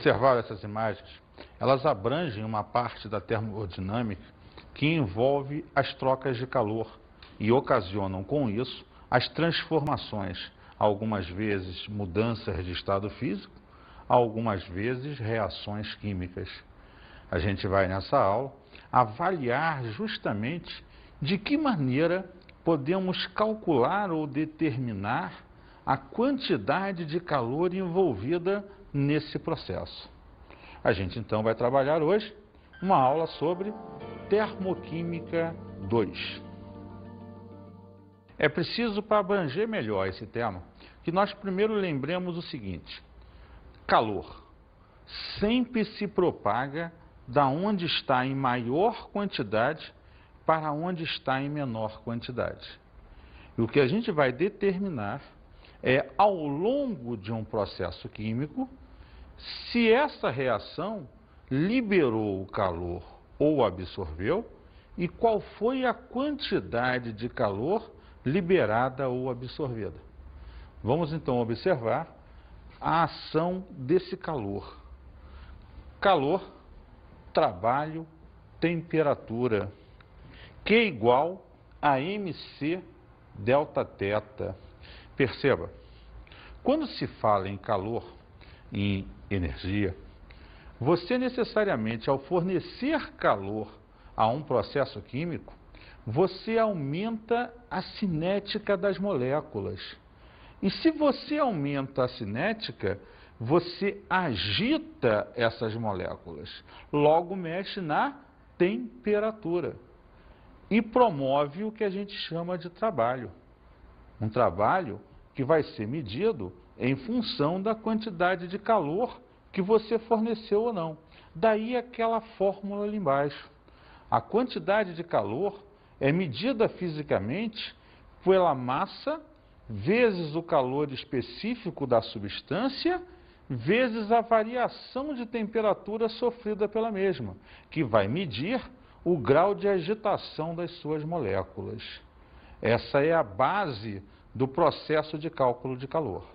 Observar essas imagens, elas abrangem uma parte da termodinâmica que envolve as trocas de calor e ocasionam com isso as transformações, algumas vezes mudanças de estado físico, algumas vezes reações químicas. A gente vai nessa aula avaliar justamente de que maneira podemos calcular ou determinar a quantidade de calor envolvida nesse processo. A gente então vai trabalhar hoje uma aula sobre Termoquímica 2. É preciso, para abranger melhor esse tema, que nós primeiro lembremos o seguinte: calor sempre se propaga da onde está em maior quantidade para onde está em menor quantidade. E o que a gente vai determinar é, ao longo de um processo químico, se essa reação liberou o calor ou absorveu e qual foi a quantidade de calor liberada ou absorvida. Vamos então observar a ação desse calor. Calor, trabalho, temperatura, Q igual a mc delta θ. Perceba, quando se fala em calor, em energia, você necessariamente, ao fornecer calor a um processo químico, você aumenta a cinética das moléculas. E se você aumenta a cinética, você agita essas moléculas, logo mexe na temperatura e promove o que a gente chama de trabalho. Um trabalho que vai ser medido em função da quantidade de calor que você forneceu ou não. Daí aquela fórmula ali embaixo. A quantidade de calor é medida fisicamente pela massa vezes o calor específico da substância vezes a variação de temperatura sofrida pela mesma, que vai medir o grau de agitação das suas moléculas. Essa é a base do processo de cálculo de calor.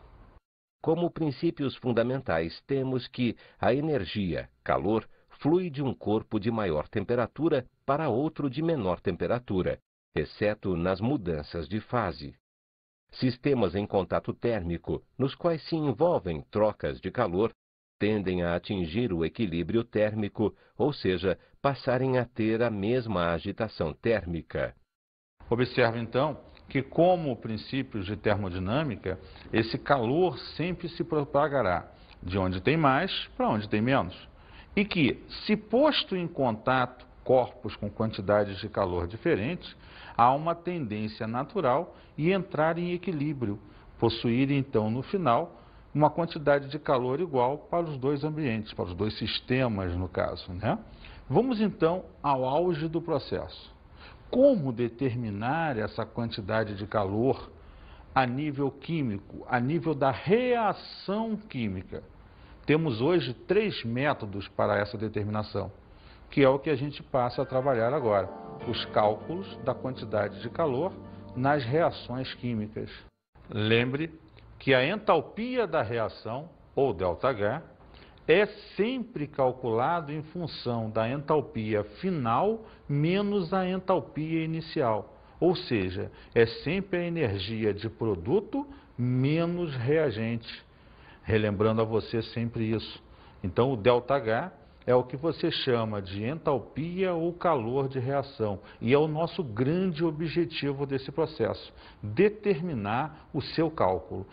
Como princípios fundamentais, temos que a energia, calor, flui de um corpo de maior temperatura para outro de menor temperatura, exceto nas mudanças de fase. Sistemas em contato térmico, nos quais se envolvem trocas de calor, tendem a atingir o equilíbrio térmico, ou seja, passarem a ter a mesma agitação térmica. Observe então que, como princípios de termodinâmica, esse calor sempre se propagará de onde tem mais para onde tem menos. E que, se posto em contato corpos com quantidades de calor diferentes, há uma tendência natural e entrar em equilíbrio, possuir então no final uma quantidade de calor igual para os dois ambientes, para os dois sistemas no caso, né? Vamos então ao auge do processo. Como determinar essa quantidade de calor a nível químico, a nível da reação química? Temos hoje 3 métodos para essa determinação, que é o que a gente passa a trabalhar agora, os cálculos da quantidade de calor nas reações químicas. Lembre que a entalpia da reação, ou ΔH, é sempre calculado em função da entalpia final menos a entalpia inicial. Ou seja, é sempre a energia de produto menos reagente. Relembrando a você sempre isso. Então, o ΔH é o que você chama de entalpia ou calor de reação. E é o nosso grande objetivo desse processo, determinar o seu cálculo.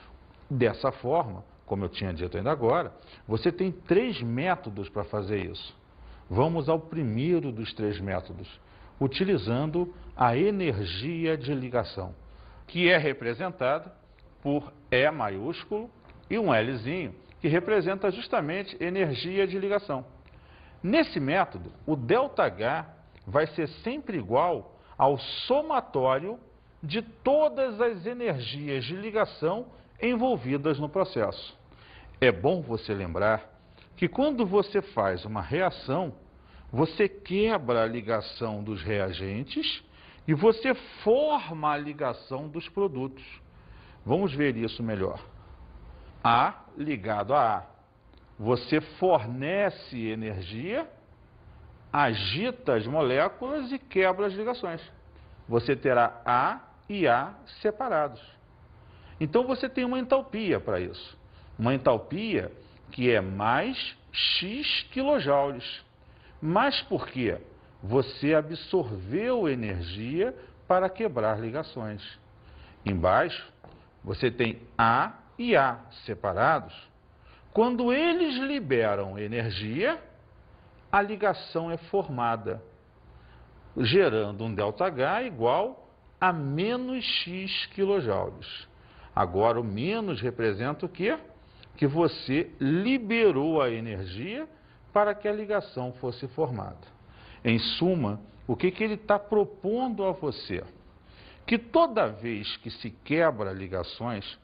Dessa forma, como eu tinha dito ainda agora, você tem 3 métodos para fazer isso. Vamos ao primeiro dos 3 métodos, utilizando a energia de ligação, que é representada por E maiúsculo e um Lzinho, que representa justamente energia de ligação. Nesse método, o ΔH vai ser sempre igual ao somatório de todas as energias de ligação envolvidas no processo. É bom você lembrar que quando você faz uma reação, você quebra a ligação dos reagentes e você forma a ligação dos produtos. Vamos ver isso melhor. A ligado a A. você fornece energia, agita as moléculas e quebra as ligações. Você terá A e A separados. Então você tem uma entalpia para isso. Uma entalpia que é mais X quilojoules. Mas por quê? Você absorveu energia para quebrar ligações. Embaixo, você tem A e A separados. Quando eles liberam energia, a ligação é formada, gerando um ΔH igual a menos X quilojoules. Agora, o menos representa o quê? Que você liberou a energia para que a ligação fosse formada. Em suma, o que ele está propondo a você? Que toda vez que se quebra ligações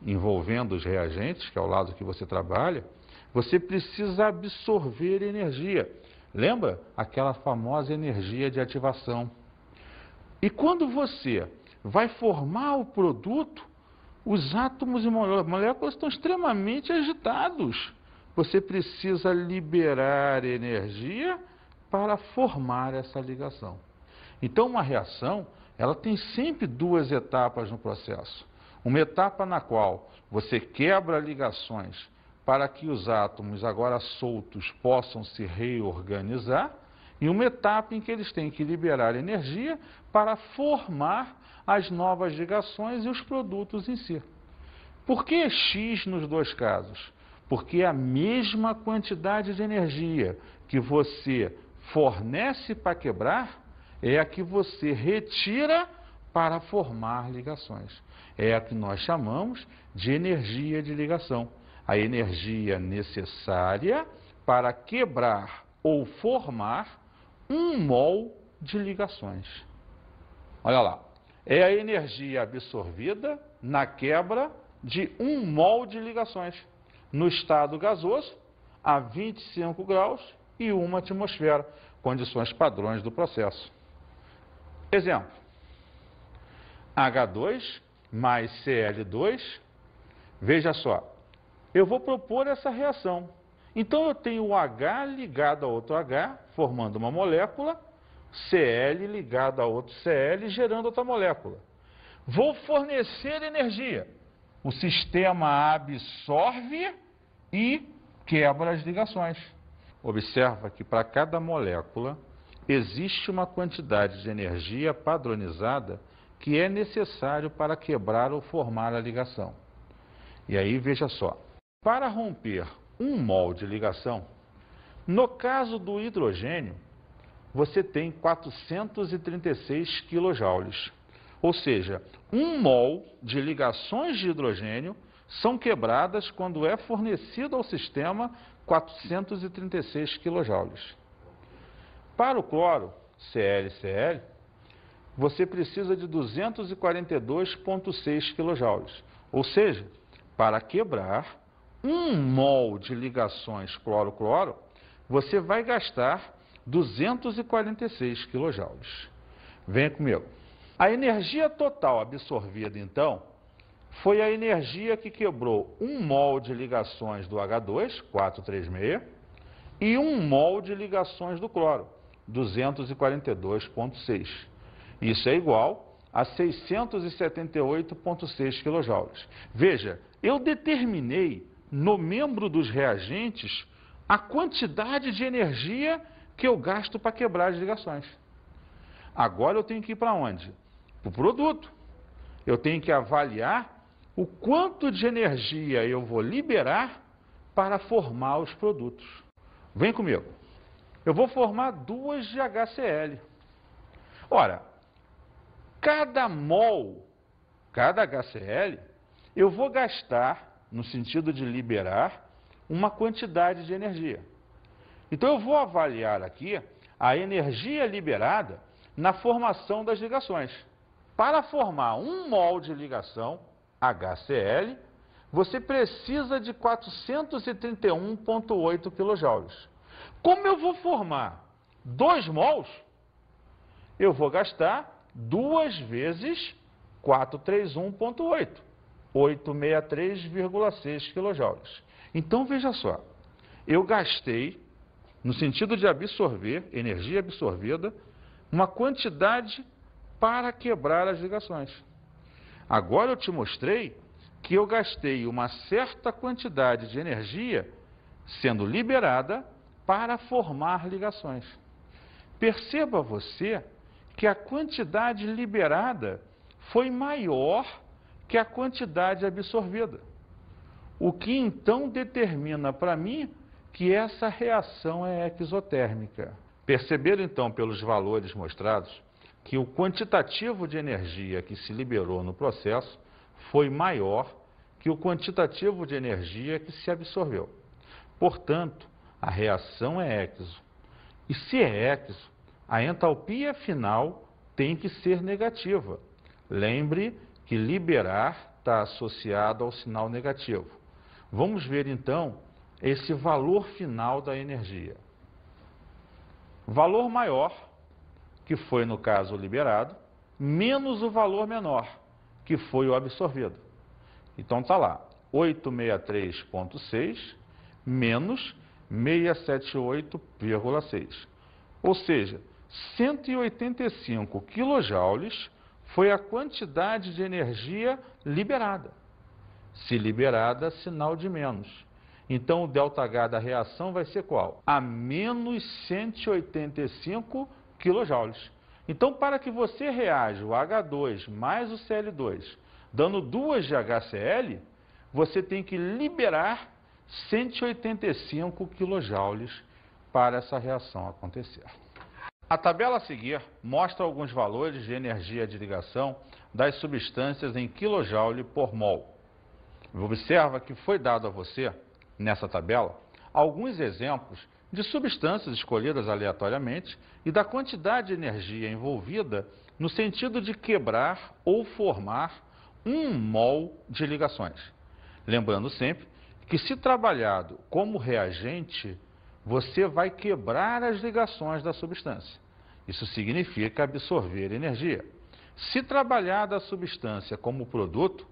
envolvendo os reagentes, que é o lado que você trabalha, você precisa absorver energia. Lembra aquela famosa energia de ativação? E quando você vai formar o produto, os átomos e moléculas estão extremamente agitados. Você precisa liberar energia para formar essa ligação. Então, uma reação, ela tem sempre duas etapas no processo. Uma etapa na qual você quebra ligações para que os átomos agora soltos possam se reorganizar, e uma etapa em que eles têm que liberar energia para formar as novas ligações e os produtos em si. Por que X nos dois casos? Porque a mesma quantidade de energia que você fornece para quebrar é a que você retira para formar ligações. É a que nós chamamos de energia de ligação. A energia necessária para quebrar ou formar 1 mol de ligações. Olha lá, é a energia absorvida na quebra de 1 mol de ligações, no estado gasoso, a 25 graus e 1 atmosfera, condições padrões do processo. Exemplo, H2 mais Cl2, veja só, eu vou propor essa reação. Então eu tenho o H ligado a outro H, formando uma molécula, Cl ligado a outro Cl, gerando outra molécula. Vou fornecer energia. O sistema absorve e quebra as ligações. Observa que para cada molécula existe uma quantidade de energia padronizada que é necessário para quebrar ou formar a ligação. E aí veja só, para romper 1 mol de ligação, no caso do hidrogênio, você tem 436 quilojoules. Ou seja, 1 mol de ligações de hidrogênio são quebradas quando é fornecido ao sistema 436 quilojoules. Para o cloro, ClCl, você precisa de 242,6 quilojoules. Ou seja, para quebrar 1 mol de ligações cloro-cloro, você vai gastar 246 quilojoules. Venha comigo. A energia total absorvida, então, foi a energia que quebrou 1 mol de ligações do H2, 436, e 1 mol de ligações do cloro, 242,6. Isso é igual a 678,6 quilojoules. Veja, eu determinei no membro dos reagentes a quantidade de energia que eu gasto para quebrar as ligações. Agora eu tenho que ir para onde? Para o produto. Eu tenho que avaliar o quanto de energia eu vou liberar para formar os produtos. Vem comigo. Eu vou formar 2 de HCl. Ora, cada mol, cada HCl, eu vou gastar, no sentido de liberar, uma quantidade de energia. Então eu vou avaliar aqui a energia liberada na formação das ligações. Para formar 1 mol de ligação, HCl, você precisa de 431,8 kJ. Como eu vou formar 2 mols, eu vou gastar 2 vezes 431,8, 863,6 kJ. Então veja só, eu gastei, no sentido de absorver, energia absorvida, uma quantidade para quebrar as ligações. Agora eu te mostrei que eu gastei uma certa quantidade de energia sendo liberada para formar ligações. Perceba você que a quantidade liberada foi maior que a quantidade absorvida. O que então determina para mim que essa reação é exotérmica. Perceberam então pelos valores mostrados que o quantitativo de energia que se liberou no processo foi maior que o quantitativo de energia que se absorveu. Portanto, a reação é exo. E se é exo, a entalpia final tem que ser negativa. Lembre que liberar está associado ao sinal negativo. Vamos ver então esse valor final da energia. Valor maior, que foi no caso liberado, menos o valor menor, que foi o absorvido. Então está lá, 863,6 menos 678,6. Ou seja, 185 quilojoules foi a quantidade de energia liberada. Se liberada, sinal de menos. Então o ΔH da reação vai ser qual? A menos 185 quilojoules. Então, para que você reaja o H2 mais o Cl2, dando 2 de HCl, você tem que liberar 185 quilojoules para essa reação acontecer. A tabela a seguir mostra alguns valores de energia de ligação das substâncias em quilojoule por mol. Observa que foi dado a você, nessa tabela, alguns exemplos de substâncias escolhidas aleatoriamente e da quantidade de energia envolvida no sentido de quebrar ou formar 1 mol de ligações. Lembrando sempre que, se trabalhado como reagente, você vai quebrar as ligações da substância. Isso significa absorver energia. Se trabalhada a substância como produto,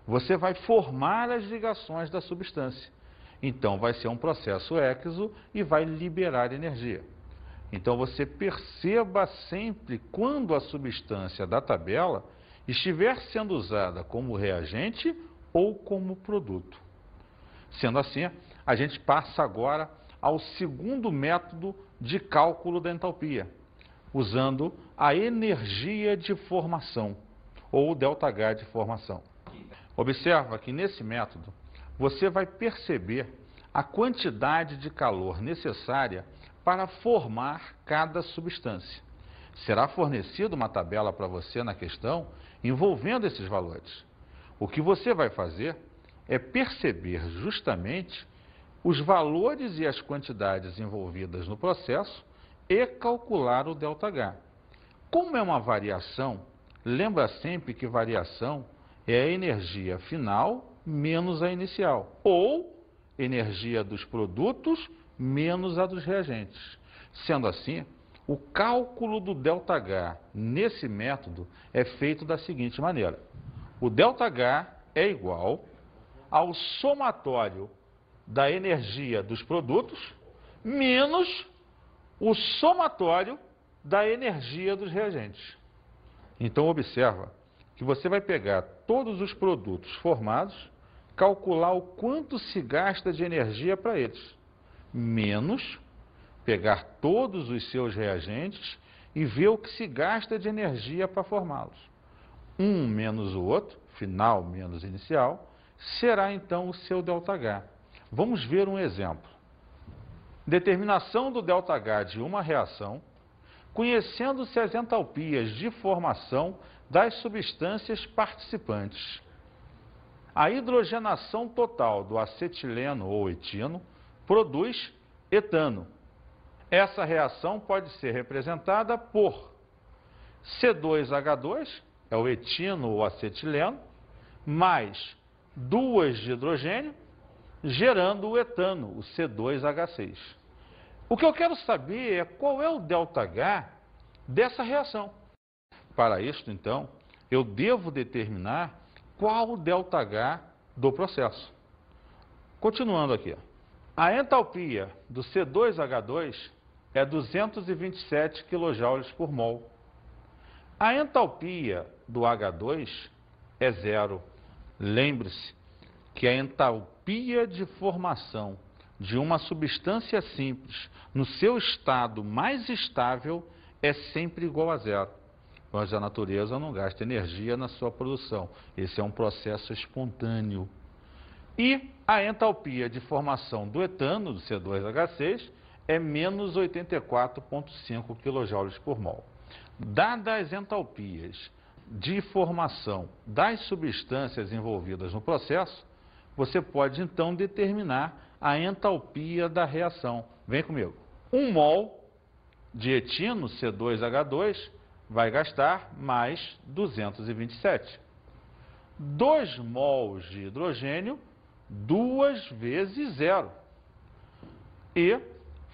você vai formar as ligações da substância. Então, vai ser um processo exo e vai liberar energia. Então, você perceba sempre quando a substância da tabela estiver sendo usada como reagente ou como produto. Sendo assim, a gente passa agora ao segundo método de cálculo da entalpia, usando a energia de formação, ou ΔH de formação. Observa que nesse método você vai perceber a quantidade de calor necessária para formar cada substância. Será fornecida uma tabela para você na questão envolvendo esses valores. O que você vai fazer é perceber justamente os valores e as quantidades envolvidas no processo e calcular o ΔH. Como é uma variação, lembra sempre que variação é a energia final menos a inicial, ou energia dos produtos menos a dos reagentes. Sendo assim, o cálculo do ΔH nesse método é feito da seguinte maneira. O ΔH é igual ao somatório da energia dos produtos menos o somatório da energia dos reagentes. Então, observa que você vai pegar todos os produtos formados, calcular o quanto se gasta de energia para eles, menos pegar todos os seus reagentes e ver o que se gasta de energia para formá-los. Um menos o outro, final menos inicial, será então o seu ΔH. Vamos ver um exemplo. Determinação do ΔH de uma reação, conhecendo-se as entalpias de formação das substâncias participantes. A hidrogenação total do acetileno ou etino produz etano. Essa reação pode ser representada por C2H2, é o etino ou acetileno, mais 2 de hidrogênio, gerando o etano, o C2H6. O que eu quero saber é qual é o ΔH dessa reação. Para isto, então, eu devo determinar qual o ΔH do processo. Continuando aqui. A entalpia do C2H2 é 227 kJ por mol. A entalpia do H2 é zero. Lembre-se que a entalpia de formação de uma substância simples no seu estado mais estável é sempre igual a zero, pois a natureza não gasta energia na sua produção. Esse é um processo espontâneo. E a entalpia de formação do etano, do C2H6, é menos 84,5 kJ por mol. Dadas as entalpias de formação das substâncias envolvidas no processo, você pode então determinar a entalpia da reação. Vem comigo. 1 mol de etino, C2H2, vai gastar mais 227. 2 mols de hidrogênio, 2 vezes 0. E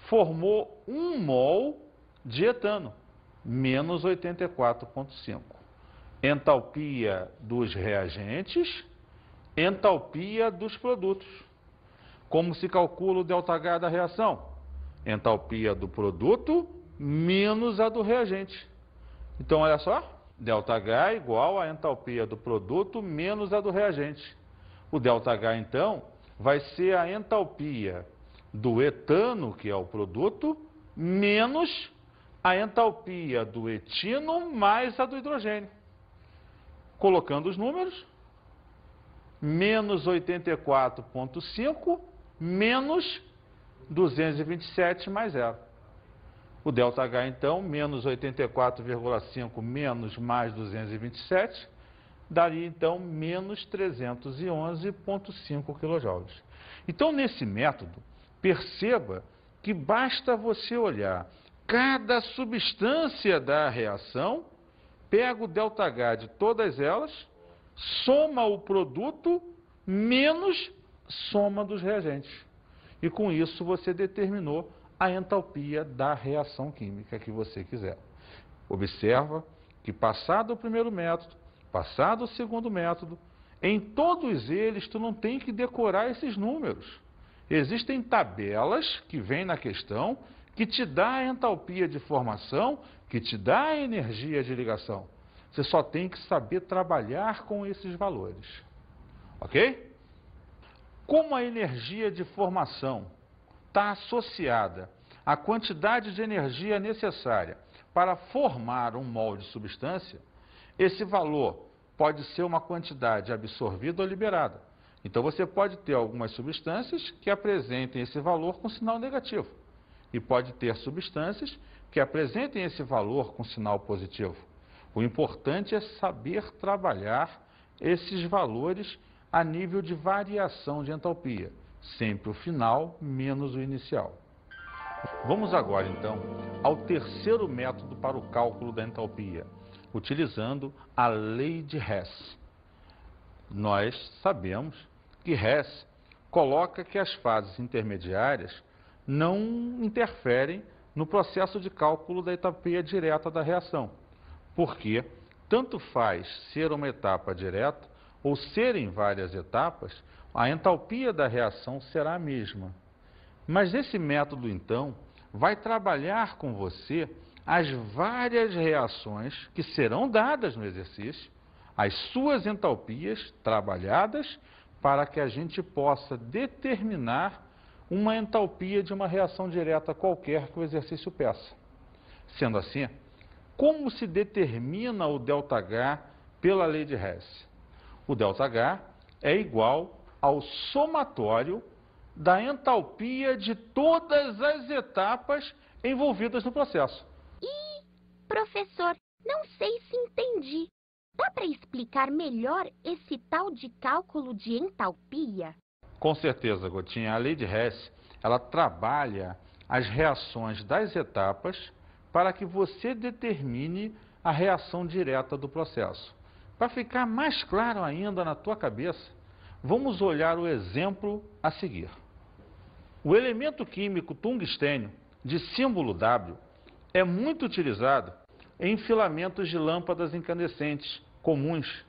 formou 1 mol de etano, menos 84,5. Entalpia dos reagentes, entalpia dos produtos. Como se calcula o ΔH da reação? Entalpia do produto menos a do reagente. Então, olha só, ΔH é igual a entalpia do produto menos a do reagente. O ΔH, então, vai ser a entalpia do etano, que é o produto, menos a entalpia do etino mais a do hidrogênio. Colocando os números, menos 84,5 menos 227 mais 0. O ΔH, então, menos 84,5 menos mais 227, daria, então, menos 311,5 kJ. Então, nesse método, perceba que basta você olhar cada substância da reação, pega o ΔH de todas elas, soma o produto menos soma dos reagentes. E com isso você determinou a entalpia da reação química que você quiser. Observa que passado o primeiro método, passado o segundo método, em todos eles tu não tem que decorar esses números. Existem tabelas que vêm na questão que te dá a entalpia de formação, que te dá a energia de ligação. Você só tem que saber trabalhar com esses valores. Ok? Como a energia de formação está associada à quantidade de energia necessária para formar um mol de substância, esse valor pode ser uma quantidade absorvida ou liberada. Então você pode ter algumas substâncias que apresentem esse valor com sinal negativo. E pode ter substâncias que apresentem esse valor com sinal positivo. O importante é saber trabalhar esses valores a nível de variação de entalpia, sempre o final menos o inicial. Vamos agora, então, ao terceiro método para o cálculo da entalpia, utilizando a lei de Hess. Nós sabemos que Hess coloca que as fases intermediárias não interferem no processo de cálculo da entalpia direta da reação, porque tanto faz ser uma etapa direta ou serem várias etapas, a entalpia da reação será a mesma. Mas esse método, então, vai trabalhar com você as várias reações que serão dadas no exercício, as suas entalpias trabalhadas, para que a gente possa determinar uma entalpia de uma reação direta qualquer que o exercício peça. Sendo assim, como se determina o ΔH pela lei de Hess? O ΔH é igual ao somatório da entalpia de todas as etapas envolvidas no processo. Professor, não sei se entendi. Dá para explicar melhor esse tal de cálculo de entalpia? Com certeza, Gotinha. A lei de Hess, ela trabalha as reações das etapas para que você determine a reação direta do processo. Para ficar mais claro ainda na tua cabeça, vamos olhar o exemplo a seguir. O elemento químico tungstênio, de símbolo W, é muito utilizado em filamentos de lâmpadas incandescentes comuns.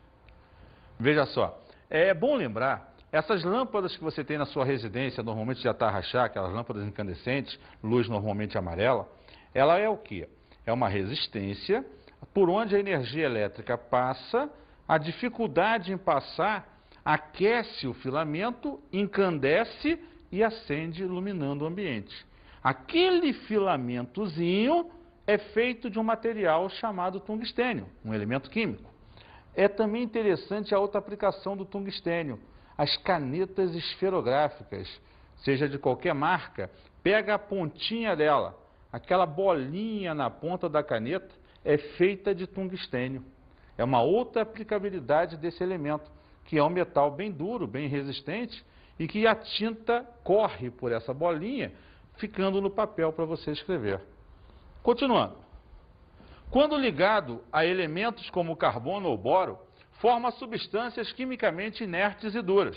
Veja só, é bom lembrar essas lâmpadas que você tem na sua residência, normalmente de atarrachá, aquelas lâmpadas incandescentes, luz normalmente amarela, ela é o quê? É uma resistência por onde a energia elétrica passa, a dificuldade em passar aquece o filamento, encandece e acende, iluminando o ambiente. Aquele filamentozinho é feito de um material chamado tungstênio, um elemento químico. É também interessante a outra aplicação do tungstênio, as canetas esferográficas, seja de qualquer marca, pega a pontinha dela, aquela bolinha na ponta da caneta é feita de tungstênio. É uma outra aplicabilidade desse elemento, que é um metal bem duro, bem resistente, e que a tinta corre por essa bolinha, ficando no papel para você escrever. Continuando. Quando ligado a elementos como carbono ou boro, forma substâncias quimicamente inertes e duras.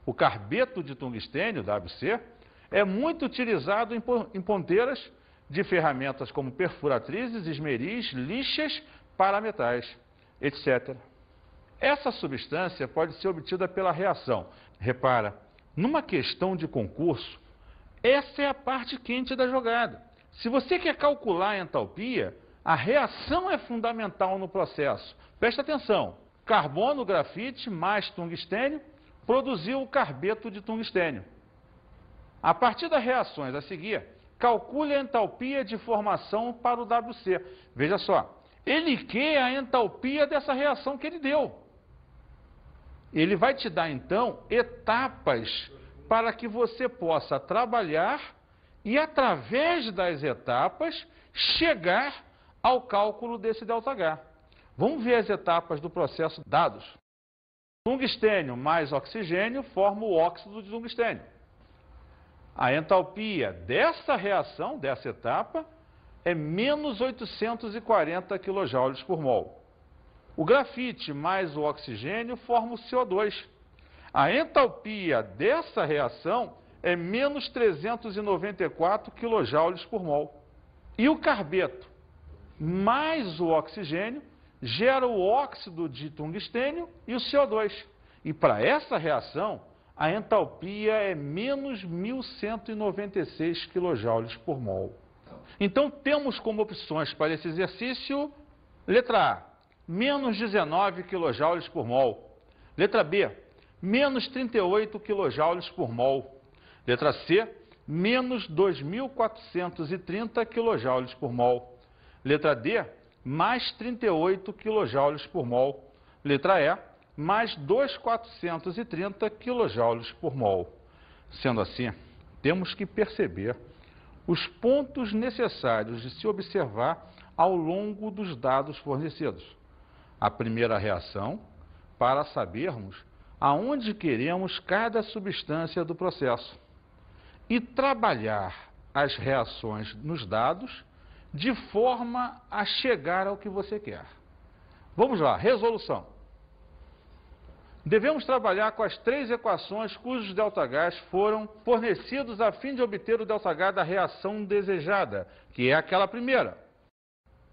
O carbeto de tungstênio, WC, é muito utilizado em ponteiras de ferramentas como perfuratrizes, esmeris, lixas para metais, etc. Essa substância pode ser obtida pela reação. Repara, numa questão de concurso, essa é a parte quente da jogada. Se você quer calcular a entalpia, a reação é fundamental no processo. Presta atenção, carbono, grafite mais tungstênio produziu o carbeto de tungstênio. A partir das reações a seguir, calcule a entalpia de formação para o WC. Veja só, ele quer a entalpia dessa reação que ele deu. Ele vai te dar, então, etapas para que você possa trabalhar e, através das etapas, chegar ao cálculo desse ΔH. Vamos ver as etapas do processo dados. Tungstênio mais oxigênio forma o óxido de tungstênio. A entalpia dessa reação, dessa etapa, é menos 840 kJ por mol. O grafite mais o oxigênio forma o CO2. A entalpia dessa reação é menos 394 kJ por mol. E o carbeto mais o oxigênio gera o óxido de tungstênio e o CO2. E para essa reação, a entalpia é menos 1.196 kJ por mol. Então, temos como opções para esse exercício, letra A, menos 19 kJ por mol. Letra B, menos 38 kJ por mol. Letra C, menos 2.430 kJ por mol. Letra D, mais 38 kJ por mol. Letra E, mais 2.430 kJ por mol. Sendo assim, temos que perceber os pontos necessários de se observar ao longo dos dados fornecidos. A primeira reação, para sabermos aonde queremos cada substância do processo. E trabalhar as reações nos dados de forma a chegar ao que você quer. Vamos lá, resolução. Devemos trabalhar com as três equações cujos ΔHs foram fornecidos a fim de obter o ΔH da reação desejada, que é aquela primeira.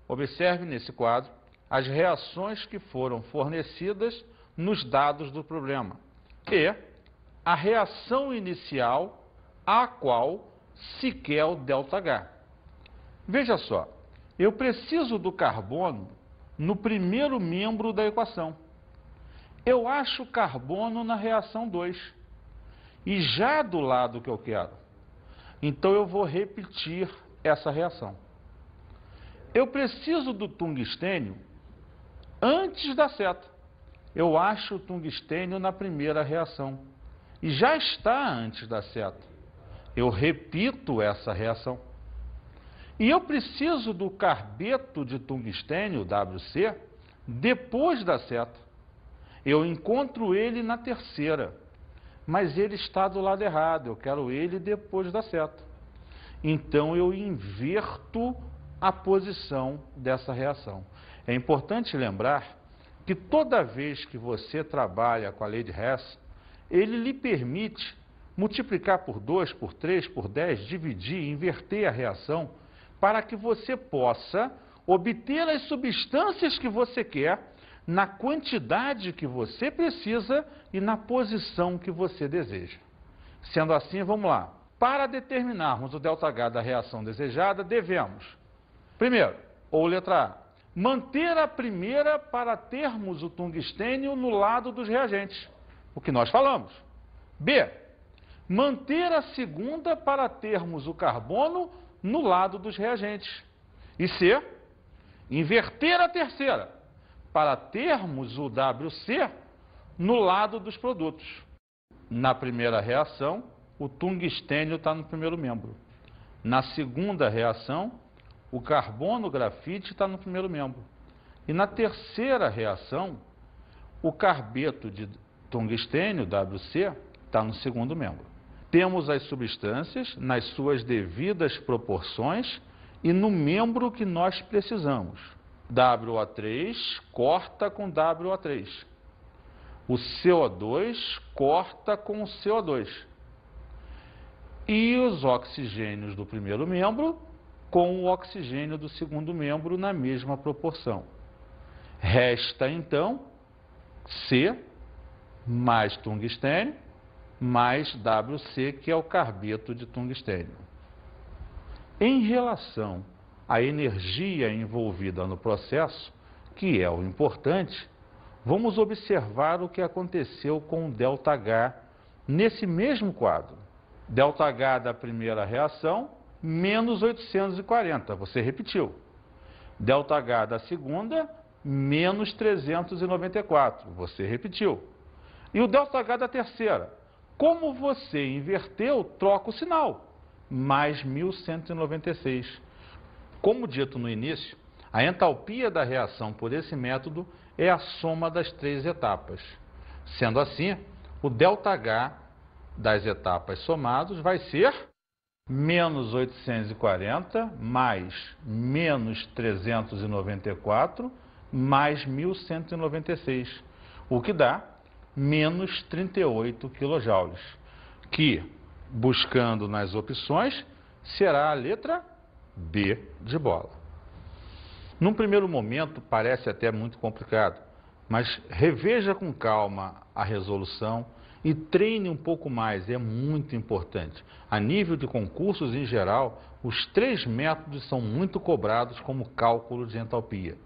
Observe nesse quadro as reações que foram fornecidas nos dados do problema e a reação inicial a qual se quer o ΔH. Veja só, eu preciso do carbono no primeiro membro da equação. Eu acho carbono na reação 2. E já do lado que eu quero. Então eu vou repetir essa reação. Eu preciso do tungstênio antes da seta. Eu acho o tungstênio na primeira reação. E já está antes da seta. Eu repito essa reação. E eu preciso do carbeto de tungstênio, WC, depois da seta. Eu encontro ele na terceira, mas ele está do lado errado, eu quero ele depois da seta. Então eu inverto a posição dessa reação. É importante lembrar que toda vez que você trabalha com a lei de Hess, ele lhe permite multiplicar por 2, por 3, por 10, dividir, inverter a reação, para que você possa obter as substâncias que você quer na quantidade que você precisa e na posição que você deseja. Sendo assim, vamos lá. Para determinarmos o ΔH da reação desejada, devemos, primeiro, ou letra A, manter a primeira para termos o tungstênio no lado dos reagentes, o que nós falamos. B, manter a segunda para termos o carbono no lado dos reagentes. E C, inverter a terceira para termos o WC no lado dos produtos. Na primeira reação, o tungstênio está no primeiro membro. Na segunda reação, o carbono grafite está no primeiro membro. E na terceira reação, o carbeto de tungstênio, WC, está no segundo membro. Temos as substâncias nas suas devidas proporções e no membro que nós precisamos. WO3 corta com WO3. O CO2 corta com o CO2. E os oxigênios do primeiro membro com o oxigênio do segundo membro na mesma proporção. Resta, então, C mais tungstênio mais WC, que é o carbeto de tungstênio. Em relação à energia envolvida no processo, que é o importante, vamos observar o que aconteceu com o ΔH nesse mesmo quadro. ΔH da primeira reação, menos 840, você repetiu. ΔH da segunda, menos 394, você repetiu. E o ΔH da terceira, como você inverteu, troca o sinal, mais 1196. Como dito no início, a entalpia da reação por esse método é a soma das três etapas. Sendo assim, o ΔH das etapas somados vai ser menos 840 mais menos 394 mais 1196, o que dá menos 38 kJ, que, buscando nas opções, será a letra B de bola. Num primeiro momento parece até muito complicado, mas reveja com calma a resolução e treine um pouco mais, é muito importante. A nível de concursos em geral, os três métodos são muito cobrados como cálculo de entalpia.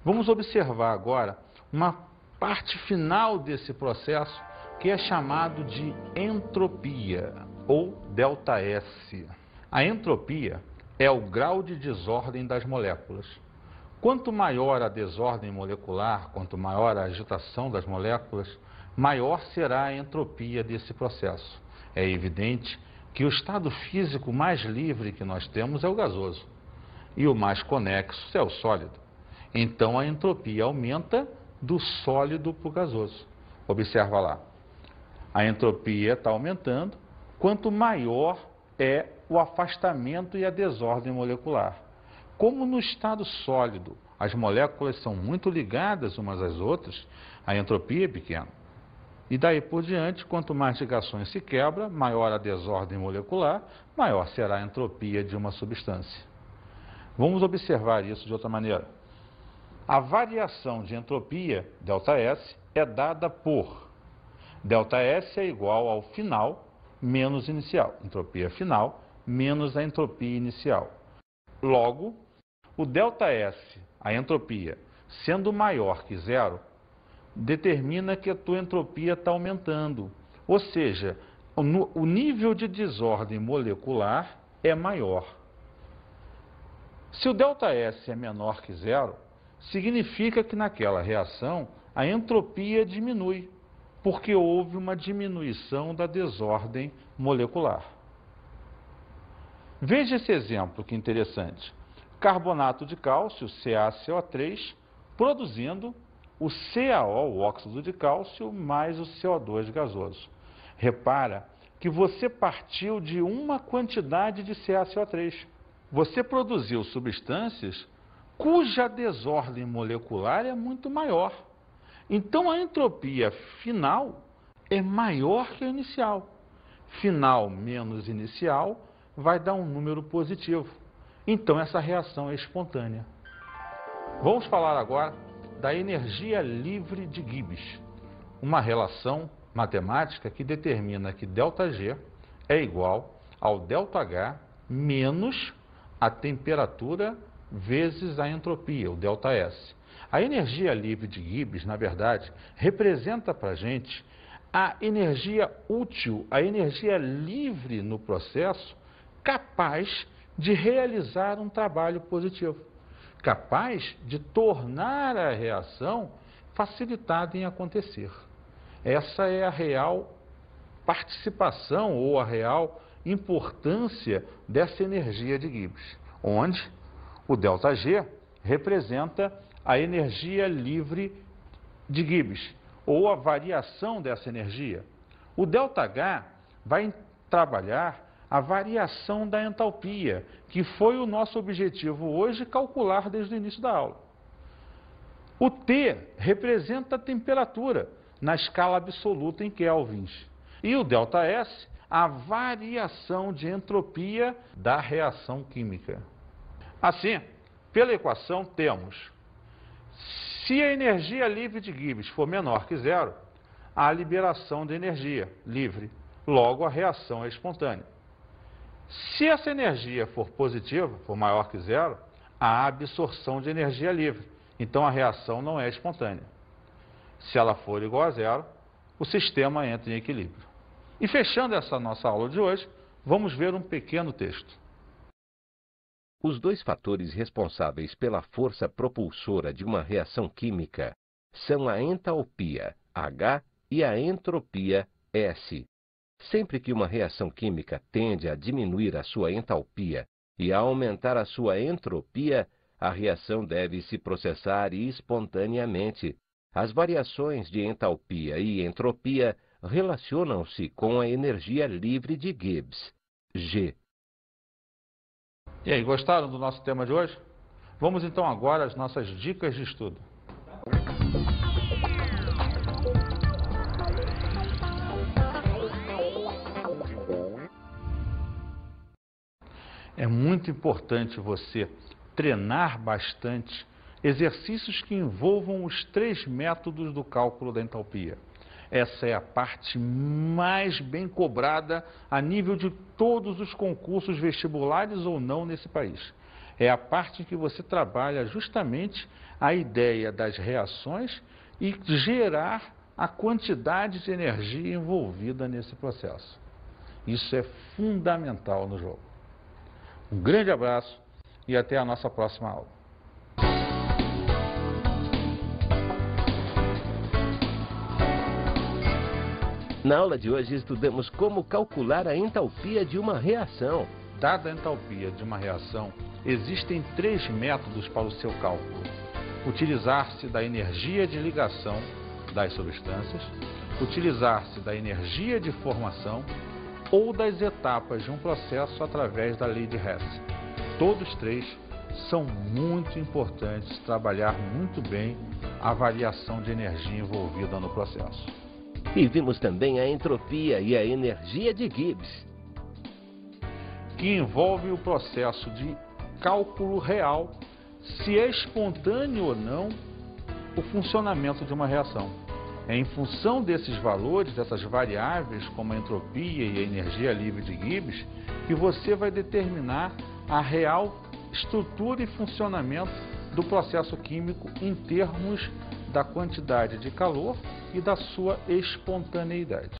Vamos observar agora uma parte final desse processo que é chamado de entropia, ou ΔS. A entropia é o grau de desordem das moléculas. Quanto maior a desordem molecular, quanto maior a agitação das moléculas, maior será a entropia desse processo. É evidente que o estado físico mais livre que nós temos é o gasoso, e o mais conexo é o sólido. Então a entropia aumenta do sólido para o gasoso. Observa lá. A entropia está aumentando quanto maior é o afastamento e a desordem molecular. Como no estado sólido as moléculas são muito ligadas umas às outras, a entropia é pequena. E daí por diante, quanto mais ligações se quebra, maior a desordem molecular, maior será a entropia de uma substância. Vamos observar isso de outra maneira. A variação de entropia, ΔS, é dada por ΔS é igual ao final menos inicial. Entropia final menos a entropia inicial. Logo, o ΔS, a entropia, sendo maior que zero, determina que a tua entropia está aumentando. Ou seja, o nível de desordem molecular é maior. Se o ΔS é menor que zero, significa que naquela reação a entropia diminui, porque houve uma diminuição da desordem molecular. Veja esse exemplo que interessante. Carbonato de cálcio, CaCO3, produzindo o CaO, o óxido de cálcio, mais o CO2 gasoso. Repara que você partiu de uma quantidade de CaCO3. Você produziu substâncias cuja desordem molecular é muito maior. Então a entropia final é maior que a inicial. Final menos inicial vai dar um número positivo. Então essa reação é espontânea. Vamos falar agora da energia livre de Gibbs, uma relação matemática que determina que ΔG é igual ao ΔH menos a temperatura vezes a entropia, o ΔS. A energia livre de Gibbs, na verdade, representa para a gente a energia útil, a energia livre no processo, capaz de realizar um trabalho positivo, capaz de tornar a reação facilitada em acontecer. Essa é a real participação ou a real importância dessa energia de Gibbs, onde o ΔG representa a energia livre de Gibbs, ou a variação dessa energia. O ΔH vai trabalhar a variação da entalpia, que foi o nosso objetivo hoje calcular desde o início da aula. O T representa a temperatura na escala absoluta em kelvins. E o ΔS, a variação de entropia da reação química. Assim, pela equação temos: se a energia livre de Gibbs for menor que zero, há liberação de energia livre, logo a reação é espontânea. Se essa energia for positiva, for maior que zero, há absorção de energia livre, então a reação não é espontânea. Se ela for igual a zero, o sistema entra em equilíbrio. E fechando essa nossa aula de hoje, vamos ver um pequeno texto. Os dois fatores responsáveis pela força propulsora de uma reação química são a entalpia, H, e a entropia, S. Sempre que uma reação química tende a diminuir a sua entalpia e a aumentar a sua entropia, a reação deve se processar espontaneamente. As variações de entalpia e entropia relacionam-se com a energia livre de Gibbs, G. E aí, gostaram do nosso tema de hoje? Vamos então agora às nossas dicas de estudo. É muito importante você treinar bastante exercícios que envolvam os 3 métodos do cálculo da entalpia. Essa é a parte mais bem cobrada a nível de todos os concursos vestibulares ou não nesse país. É a parte em que você trabalha justamente a ideia das reações e gerar a quantidade de energia envolvida nesse processo. Isso é fundamental no jogo. Um grande abraço e até a nossa próxima aula. Na aula de hoje estudamos como calcular a entalpia de uma reação. Dada a entalpia de uma reação, existem 3 métodos para o seu cálculo. Utilizar-se da energia de ligação das substâncias, utilizar-se da energia de formação ou das etapas de um processo através da lei de Hess. Todos 3 são muito importantes, trabalhar muito bem a variação de energia envolvida no processo. E vimos também a entropia e a energia de Gibbs, que envolve o processo de cálculo real, se é espontâneo ou não o funcionamento de uma reação. É em função desses valores, dessas variáveis, como a entropia e a energia livre de Gibbs, que você vai determinar a real estrutura e funcionamento do processo químico em termos da quantidade de calor e da sua espontaneidade.